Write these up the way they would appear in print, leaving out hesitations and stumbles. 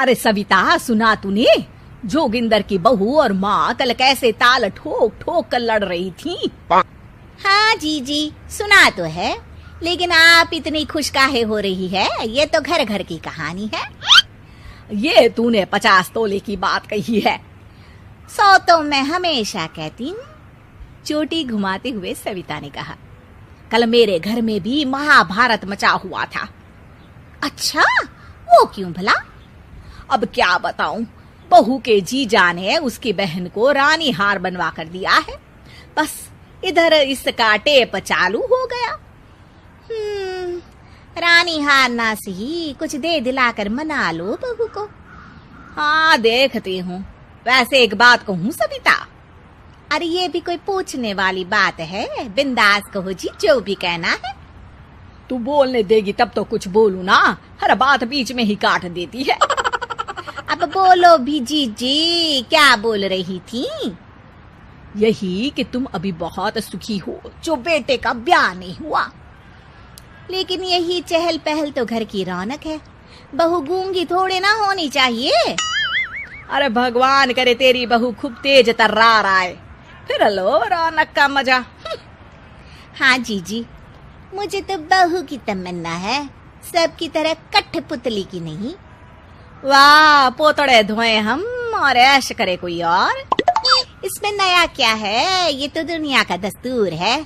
अरे सविता, सुना तूने? जोगिंदर की बहू और माँ कल कैसे ताल ठोक ठोक कर लड़ रही थी। हाँ जीजी, सुना तो है, लेकिन आप इतनी खुश काहे हो रही है? ये तो घर घर की कहानी है। ये तूने 50 तोले की बात कही है। 100 तो मैं हमेशा कहती हूँ। चोटी घुमाते हुए सविता ने कहा, कल मेरे घर में भी महाभारत मचा हुआ था। अच्छा, वो क्यों भला? अब क्या बताऊं, बहू के जीजा ने उसकी बहन को रानी हार बनवा कर दिया है। बस इधर इसका टेप चालू हो गया। रानी हार ना सही, कुछ दे दिलाकर मना लो बहू को। हाँ, देखती हूँ। वैसे एक बात कहूँ सविता? अरे ये भी कोई पूछने वाली बात है? बिंदास कहो जी, जो भी कहना है। तू बोलने देगी तब तो कुछ बोलू ना, हर बात बीच में ही काट देती है। अब बोलो भी जीजी, क्या बोल रही थी? यही कि तुम अभी बहुत सुखी हो जो बेटे का ब्याह नहीं हुआ। लेकिन यही चहल पहल तो घर की रौनक है। बहू गूंगी थोड़े ना होनी चाहिए। अरे भगवान करे तेरी बहू खूब तेज तर्रार आए, फिर लो रौनक का मजा। हाँ जीजी, मुझे तो बहू की तमन्ना है, सबकी तरह कठपुतली की नहीं। वाह, पोतड़े धोए हम और ऐश करे कोई और। इसमें नया क्या है? ये तो दुनिया का दस्तूर है।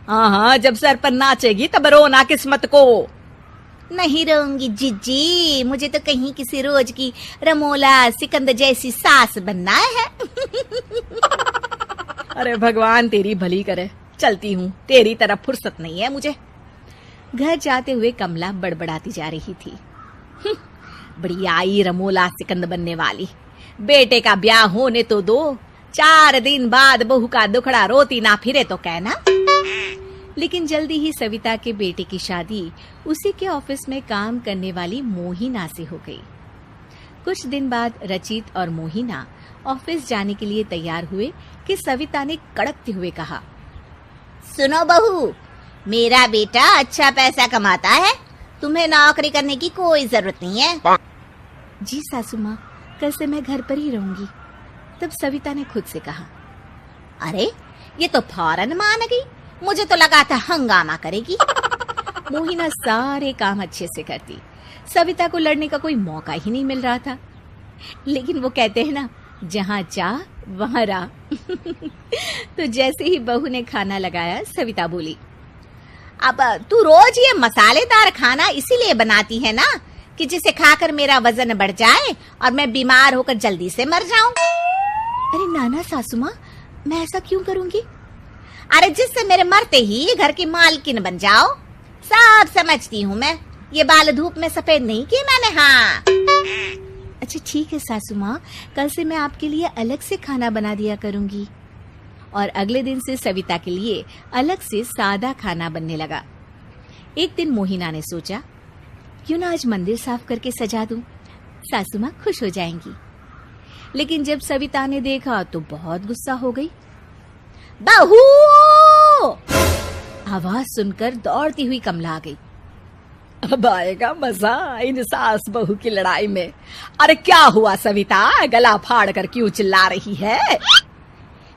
हाँ, जब सर पर नाचेगी तब रोना किस्मत को। नहीं रोऊंगी जीजी, मुझे तो कहीं किसी रोज की रमोला सिकंद जैसी सास बनना है। अरे भगवान तेरी भली करे, चलती हूँ, तेरी तरफ फुर्सत नहीं है मुझे। घर जाते हुए कमला बड़बड़ाती जा रही थी। बड़ी आई रमोला सिकंद बनने वाली। बेटे का ब्याह होने तो दो, 4 दिन बाद बहू का दुखड़ा रोती ना फिरे तो कहना। लेकिन जल्दी ही सविता के बेटे की शादी उसी के ऑफिस में काम करने वाली मोहिना से हो गई। कुछ दिन बाद रचित और मोहिना ऑफिस जाने के लिए तैयार हुए कि सविता ने कड़कते हुए कहा, सुनो बहू, मेरा बेटा अच्छा पैसा कमाता है, तुम्हें नौकरी करने की कोई जरूरत नहीं है। जी सासू माँ, कल से मैं घर पर ही रहूंगी। तब सविता ने खुद से कहा, अरे ये तो फौरन मान गई, मुझे तो लगा था हंगामा करेगी। मोहिना सारे काम अच्छे से करती, सविता को लड़ने का कोई मौका ही नहीं मिल रहा था। लेकिन वो कहते हैं ना, जहाँ चाह वहाँ राह। तो जैसे ही बहू ने खाना लगाया, सविता बोली, अब तू रोज ये मसालेदार खाना इसीलिए बनाती है ना कि जिसे खाकर मेरा वजन बढ़ जाए और मैं बीमार होकर जल्दी से मर जाऊं। अरे नाना सासू माँ, मैं ऐसा क्यों करूंगी? अरे जिससे मेरे मरते ही घर की मालकिन बन जाओ। सब समझती हूँ मैं, ये बाल धूप में सफेद नहीं किए मैंने। हाँ अच्छा ठीक है सासू माँ, कल से मैं आपके लिए अलग से खाना बना दिया करूंगी। और अगले दिन से सविता के लिए अलग से सादा खाना बनने लगा। एक दिन मोहिना ने सोचा, क्यों ना आज मंदिर साफ करके सजा दूं, सासू माँ खुश हो जाएंगी। लेकिन जब सविता ने देखा तो बहुत गुस्सा हो गई। बहू! आवाज सुनकर दौड़ती हुई कमला आ गई। अब आएगा मजा इन सास बहू की लड़ाई में। अरे क्या हुआ सविता, गला फाड़ कर क्यों चिल्ला रही है?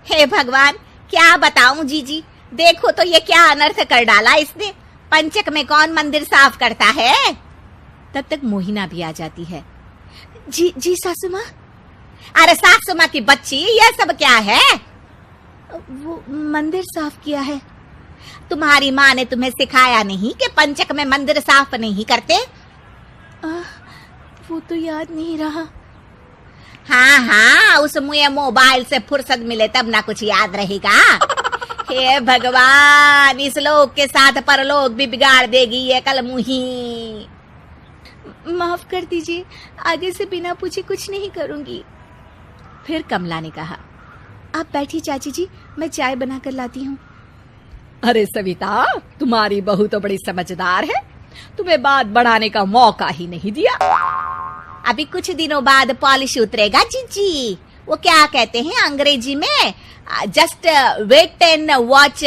हे भगवान, क्या बताऊं जीजी, देखो तो ये क्या अनर्थ कर डाला इसने। पंचक में कौन मंदिर साफ करता है? तब तक मोहिना भी आ जाती है। जी सासू माँ। अरे सासू माँ की बच्ची, ये सब क्या है? वो मंदिर साफ किया है। तुम्हारी माँ ने तुम्हें सिखाया नहीं कि पंचक में मंदिर साफ नहीं करते? वो तो याद नहीं रहा। हाँ, उस मुझे मोबाइल से फुर्सत मिले तब ना कुछ याद रहेगा। हे भगवान, इस लोक के साथ परलोक भी बिगाड़ देगी ये कल मुही। माफ कर दीजिए, आगे से बिना पूछे कुछ नहीं करूंगी। फिर कमला ने कहा, आप बैठिए चाची जी, मैं चाय बनाकर लाती हूँ। अरे सविता, तुम्हारी बहू तो बड़ी समझदार है, तुम्हें बात बढ़ाने का मौका ही नहीं दिया। अभी कुछ दिनों बाद पॉलिश उतरेगा जीजी। वो क्या कहते हैं अंग्रेजी में, जस्ट वेट एंड वॉच।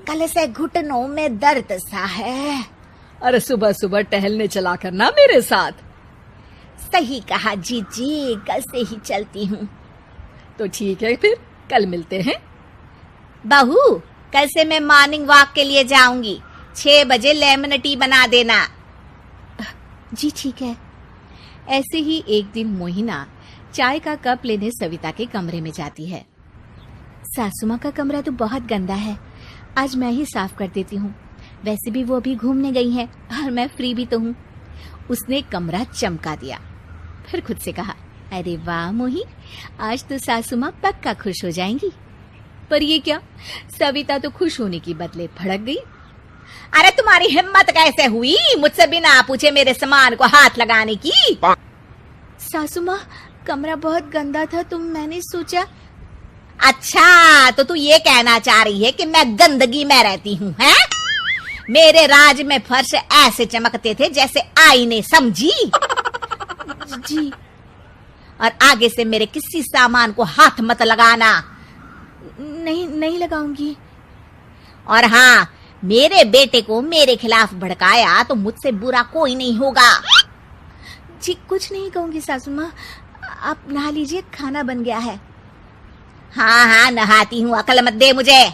कल से घुटनों में दर्द सा है। अरे सुबह सुबह टहलने चला करना मेरे साथ। सही कहा जीजी, कल से ही चलती हूँ। तो ठीक है, फिर कल मिलते हैं। बहू, कल से मैं मॉर्निंग वॉक के लिए जाऊंगी। 6 बजे लेमन टी बना देना। जी ठीक है। ऐसे ही एक दिन मोहिना चाय का कप लेने सविता के कमरे में जाती है। सासू माँ का कमरा तो बहुत गंदा है, आज मैं ही साफ कर देती हूँ। वैसे भी वो अभी घूमने गई है और मैं फ्री भी तो हूँ। उसने कमरा चमका दिया, फिर खुद से कहा, अरे वाह मोही, आज तो सासू माँ पक्का खुश हो जाएंगी। पर ये क्या, सविता तो खुश होने की बदले भड़क गई। अरे तुम्हारी हिम्मत कैसे हुई मुझसे बिना पूछे मेरे सामान को हाथ लगाने की? सासू माँ, कमरा बहुत गंदा था तो मैंने सोचा। अच्छा, तो तू ये कहना चाह रही है कि मैं गंदगी में रहती हूँ, हैं? मेरे राज में फर्श ऐसे चमकते थे जैसे आईने, समझी? जी। और आगे से मेरे किसी सामान को हाथ मत लगाना। नहीं लगाऊंगी। और हाँ, मेरे बेटे को मेरे खिलाफ भड़काया तो मुझसे बुरा कोई नहीं होगा। जी कुछ नहीं कहूंगी सासू माँ, आप नहा लीजिए, खाना बन गया है। हाँ हाँ, नहाती हूँ, अकल मत दे मुझे।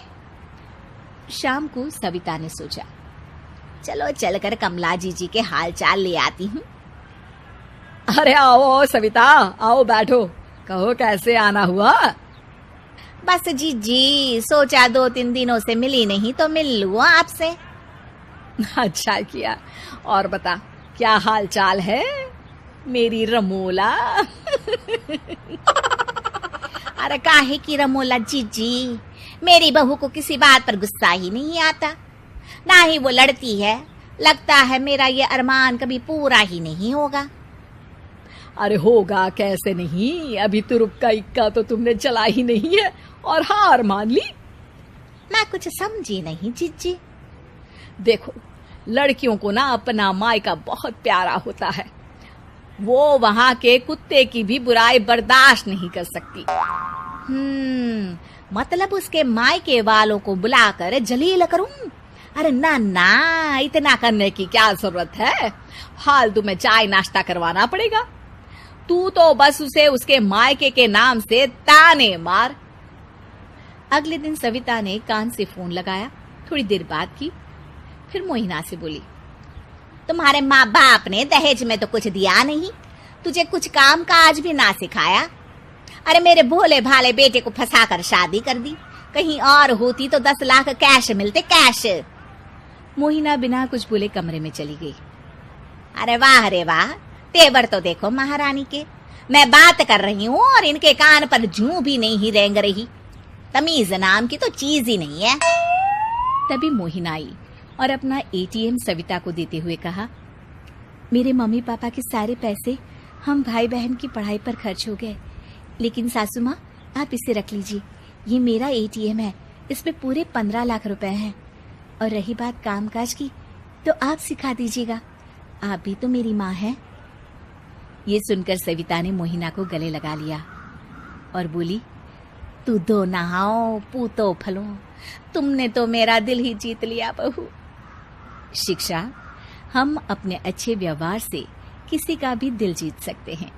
शाम को सविता ने सोचा, चलो चलकर कमला जीजी के हाल चाल ले आती हूँ। अरे आओ सविता, आओ बैठो, कहो कैसे आना हुआ? बस जीजी, सोचा 2-3 दिनों से मिली नहीं तो मिल लूँ आपसे। अच्छा किया। और बता, क्या हाल चाल है मेरी रमोला? अरे काहे की रमोला जीजी, मेरी बहू को किसी बात पर गुस्सा ही नहीं आता, ना ही वो लड़ती है। लगता है मेरा ये अरमान कभी पूरा ही नहीं होगा। अरे होगा कैसे नहीं, अभी तुरुप का इक्का तो तुमने चला ही नहीं है और हार मान ली। मैं कुछ समझी नहीं जीजी। देखो, लड़कियों को ना अपना मायका बहुत प्यारा होता है, वो वहां के कुत्ते की भी बुराई बर्दाश्त नहीं कर सकती। मतलब उसके मायके वालों को बुलाकर जलील करूं? अरे ना ना, इतना करने की क्या जरूरत है, फालतू में चाय नाश्ता करवाना पड़ेगा। तू तो बस उसे उसके मायके के नाम से ताने मार। अगले दिन सविता ने कान से फोन लगाया, थोड़ी देर बात की, फिर मोहिना से बोली, तुम्हारे माँ बाप ने दहेज में तो कुछ दिया नहीं, तुझे कुछ काम काज भी ना सिखाया। अरे मेरे भोले भाले बेटे को फंसाकर शादी कर दी, कहीं और होती तो 10 लाख कैश मिलते, कैश। मोहिना बिना कुछ बोले कमरे में चली गई। अरे वाह रे वाह, तेवर तो देखो महारानी के। मैं बात कर रही हूँ और इनके कान पर जूं भी नहीं रेंग रही। तमीज नाम की तो चीज ही नहीं है। तभी मोहिना आई और अपना एटीएम सविता को देते हुए कहा, मेरे मम्मी पापा के सारे पैसे हम भाई बहन की पढ़ाई पर खर्च हो गए, लेकिन सासू माँ आप इसे रख लीजिए, ये मेरा एटीएम है, इसमें पूरे 15 लाख रुपए हैं। और रही बात कामकाज की, तो आप सिखा दीजिएगा, आप भी तो मेरी माँ हैं। ये सुनकर सविता ने मोहिना को गले लगा लिया और बोली, तू दो नहाओ पूतो फलो, तुमने तो मेरा दिल ही जीत लिया बहू। शिक्षा, हम अपने अच्छे व्यवहार से किसी का भी दिल जीत सकते हैं।